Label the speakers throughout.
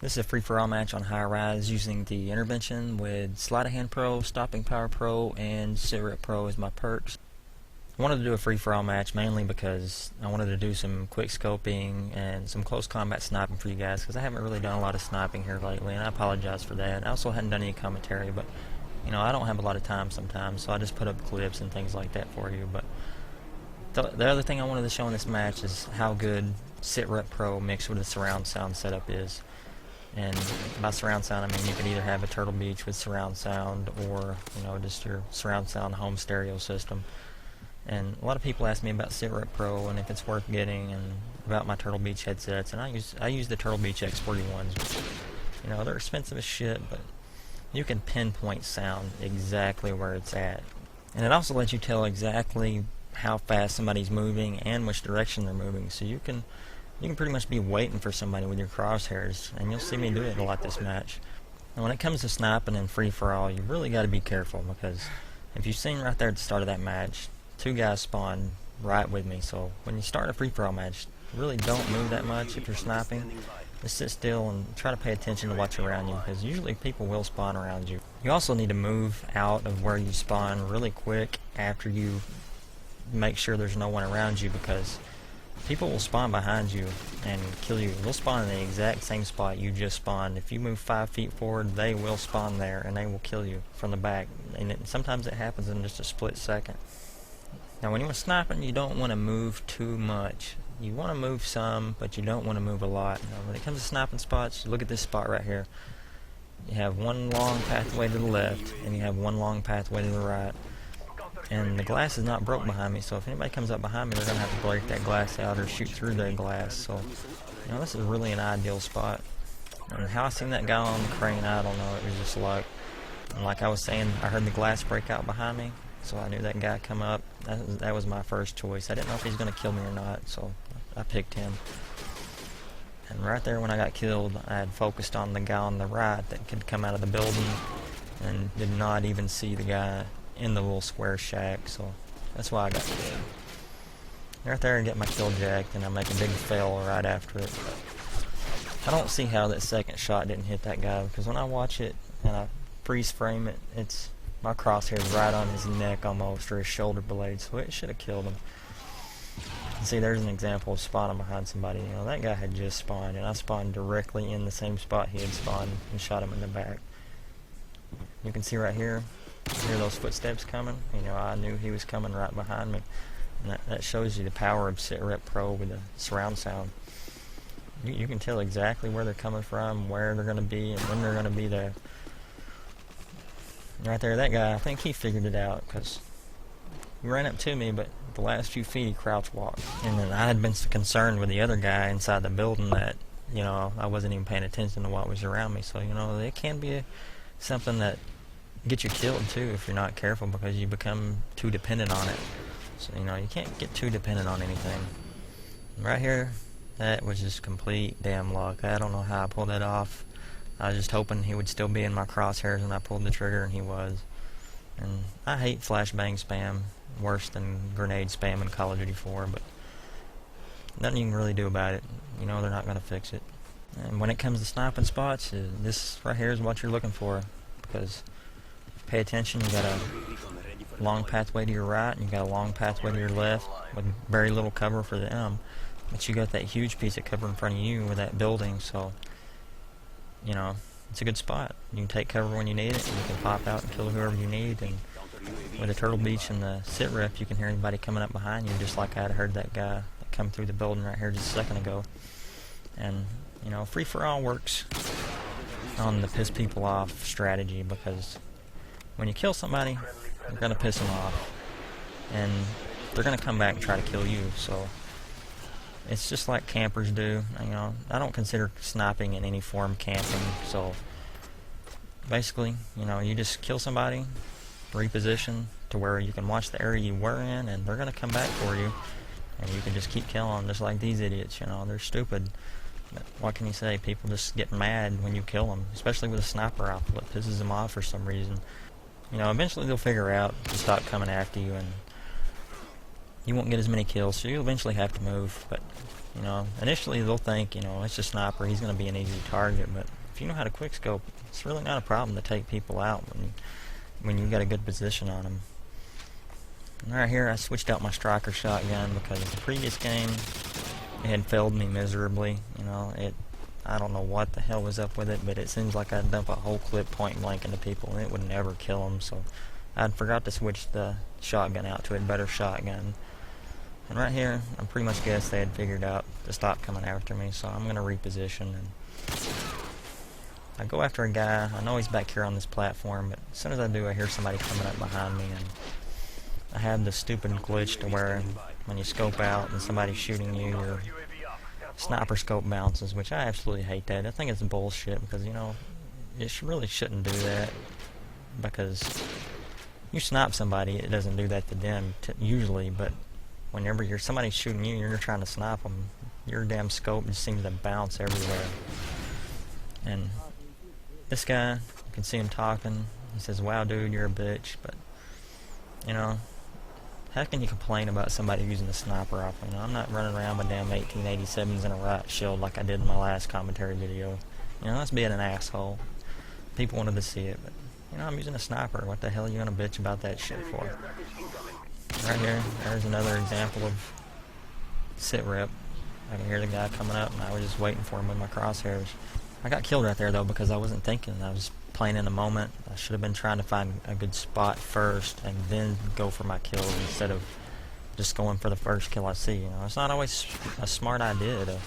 Speaker 1: This is a free-for-all match on high rise using the intervention with Sleight of Hand Pro, Stopping Power Pro, and C0bra Pro as my perks. I wanted to do a free-for-all match mainly because I wanted to do some quick scoping and some close combat sniping for you guys, because I haven't really done a lot of sniping here lately, and I apologize for that. I also hadn't done any commentary, but you know, I don't have a lot of time sometimes, so I just put up clips and things like that for you. But the other thing I wanted to show in this match is how good C0bra Pro mixed with the surround sound setup is. And by surround sound, I mean you could either have a Turtle Beach with surround sound, or you know, just your surround sound home stereo system. And a lot of people ask me about C0bra Pro and if it's worth getting, and about my Turtle Beach headsets. And I use the Turtle Beach X41s, which, you know, they're expensive as shit, but you can pinpoint sound exactly where it's at. And it also lets you tell exactly how fast somebody's moving and which direction they're moving, so you can pretty much be waiting for somebody with your crosshairs, and you'll see me do it a lot this match. And when it comes to sniping and free-for-all, you really got to be careful, because if you've seen right there at the start of that match, two guys spawned right with me. So when you start a free-for-all match, really don't move that much if you're sniping. Just sit still and try to pay attention to what's around you, because usually people will spawn around you. You also need to move out of where you spawn really quick after you make sure there's no one around you, because people will spawn behind you and kill you. They'll spawn in the exact same spot you just spawned. If you move 5 feet forward, they will spawn there and they will kill you from the back. And sometimes it happens in just a split second. Now when you're sniping, you don't want to move too much. You want to move some, but you don't want to move a lot. Now, when it comes to sniping spots, look at this spot right here. You have one long pathway to the left, and you have one long pathway to the right. And the glass is not broke behind me, so if anybody comes up behind me, they're going to have to break that glass out or shoot through that glass. So, you know, this is really an ideal spot. And how I seen that guy on the crane, I don't know. It was just luck. And like I was saying, I heard the glass break out behind me, so I knew that guy come up. That was my first choice. I didn't know if he's going to kill me or not, so I picked him. And right there when I got killed, I had focused on the guy on the right that could come out of the building, and did not even see the guy in the little square shack, so that's why I got killed. Right there and get my kill jacked, and I make a big fail right after it. I don't see how that second shot didn't hit that guy, because when I watch it and I freeze frame it, it's my crosshair's right on his neck almost, or his shoulder blade, so it should have killed him. See, there's an example of spawning behind somebody. You know, that guy had just spawned, and I spawned directly in the same spot he had spawned and shot him in the back. You can see right here, hear those footsteps coming. You know, I knew he was coming right behind me. And that shows you the power of C0bra Pro with the surround sound. You can tell exactly where they're coming from, where they're going to be, and when they're going to be there. Right there, that guy, I think he figured it out, because he ran up to me, but the last few feet he crouch walked. And then I had been so concerned with the other guy inside the building that, you know, I wasn't even paying attention to what was around me. So, you know, it can be something that get you killed too if you're not careful, because you become too dependent on it. So, you know, you can't get too dependent on anything. Right here, that was just complete damn luck. I don't know how I pulled that off. I was just hoping he would still be in my crosshairs when I pulled the trigger, and he was. And I hate flashbang spam worse than grenade spam in Call of Duty 4, but nothing you can really do about it. You know, they're not going to fix it. And when it comes to sniping spots, this right here is what you're looking for, because pay attention. You got a long pathway to your right, and you got a long pathway to your left with very little cover for them, but you got that huge piece of cover in front of you with that building. So, you know, it's a good spot. You can take cover when you need it, and you can pop out and kill whoever you need. And with the Turtle Beach and the C0bra, you can hear anybody coming up behind you, just like I had heard that guy that come through the building right here just a second ago. And, you know, free-for-all works on the piss people off strategy, because when you kill somebody, you're going to piss them off, and they're going to come back and try to kill you. So it's just like campers do. You know, I don't consider sniping in any form camping. So basically, you know, you just kill somebody, reposition to where you can watch the area you were in, and they're going to come back for you, and you can just keep killing them, just like these idiots. You know, they're stupid. But what can you say? People just get mad when you kill them, especially with a sniper rifle. It pisses them off for some reason. You know, eventually they'll figure out to stop coming after you, and you won't get as many kills, so you'll eventually have to move. But You know, initially they'll think, you know, it's a sniper, he's going to be an easy target, but if you know how to quickscope, it's really not a problem to take people out when you got a good position on them. And right here, I switched out my striker shotgun because the previous game it had failed me miserably. You know, I don't know what the hell was up with it, but it seems like I'd dump a whole clip point blank into people and it would never kill them. So I forgot to switch the shotgun out to a better shotgun. And right here, I pretty much guessed they had figured out to stop coming after me, so I'm going to reposition. And I go after a guy. I know he's back here on this platform, but as soon as I do, I hear somebody coming up behind me, and I have this stupid glitch to where when you scope out and somebody's shooting you, your sniper scope bounces, which I absolutely hate that. I think it's bullshit because, you know, it really shouldn't do that, because you snipe somebody, it doesn't do that to them usually, but whenever somebody's shooting you and you're trying to snipe them, your damn scope just seems to bounce everywhere. And this guy, you can see him talking. He says, "Wow, dude, you're a bitch." But, you know, how can you complain about somebody using a sniper rifle? You know, I'm not running around with damn 1887s in a riot shield like I did in my last commentary video. You know, that's being an asshole. People wanted to see it, but, you know, I'm using a sniper. What the hell are you gonna bitch about that shit for? Right here, there's another example of sit rep. I can hear the guy coming up, and I was just waiting for him with my crosshairs. I got killed right there, though, because I wasn't thinking. I was playing in the moment. I should have been trying to find a good spot first and then go for my kill instead of just going for the first kill I see. You know, it's not always a smart idea to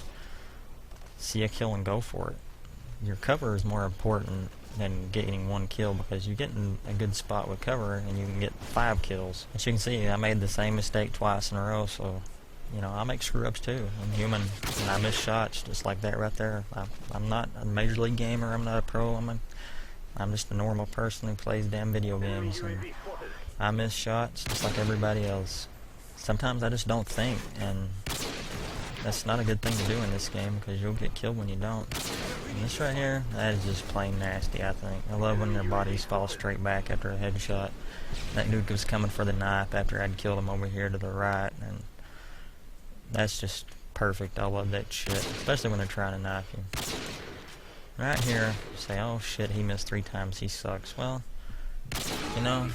Speaker 1: see a kill and go for it. Your cover is more important than getting one kill, because you get in a good spot with cover and you can get 5 kills. As you can see, I made the same mistake twice in a row, so, you know, I make screw-ups too. I'm human, and I miss shots just like that right there. I'm not a major league gamer, I'm not a pro, I'm just a normal person who plays damn video games, and I miss shots just like everybody else. Sometimes I just don't think, and that's not a good thing to do in this game, because you'll get killed when you don't. And this right here, that is just plain nasty, I think. I love when their bodies fall straight back after a headshot. That dude was coming for the knife after I'd killed him over here to the right, and that's just perfect. I love that shit, especially when they're trying to knife you. Right here, say, "Oh shit, he missed 3 times, he sucks." Well, you know,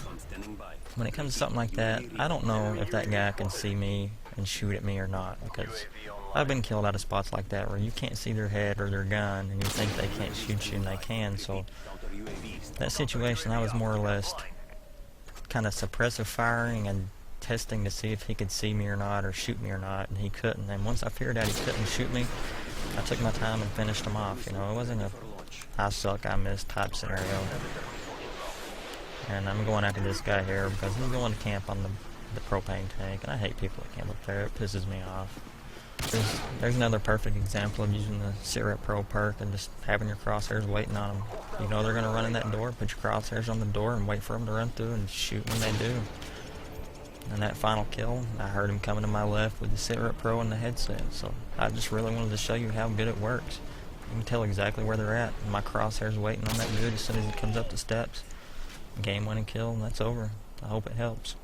Speaker 1: when it comes to something like that, I don't know if that guy can see me and shoot at me or not, because I've been killed out of spots like that where you can't see their head or their gun and you think they can't shoot you and they can. So that situation, I was more or less kind of suppressive firing and testing to see if he could see me or not, or shoot me or not, and he couldn't. And once I figured out he couldn't shoot me, I took my time and finished him off. You know, it wasn't a I suck, I miss type scenario. And I'm going after this guy here because he's going to camp on the propane tank, and I hate people that camp up there. It pisses me off. There's another perfect example of using the HaT3 Pro perk and just having your crosshairs waiting on them. You know they're going to run in that door, put your crosshairs on the door and wait for them to run through and shoot when they do. And that final kill, I heard him coming to my left with the HaT3 Pro and the headset, so I just really wanted to show you how good it works. You can tell exactly where they're at. My crosshairs waiting on that dude as soon as he comes up the steps. Game winning kill, and that's over. I hope it helps.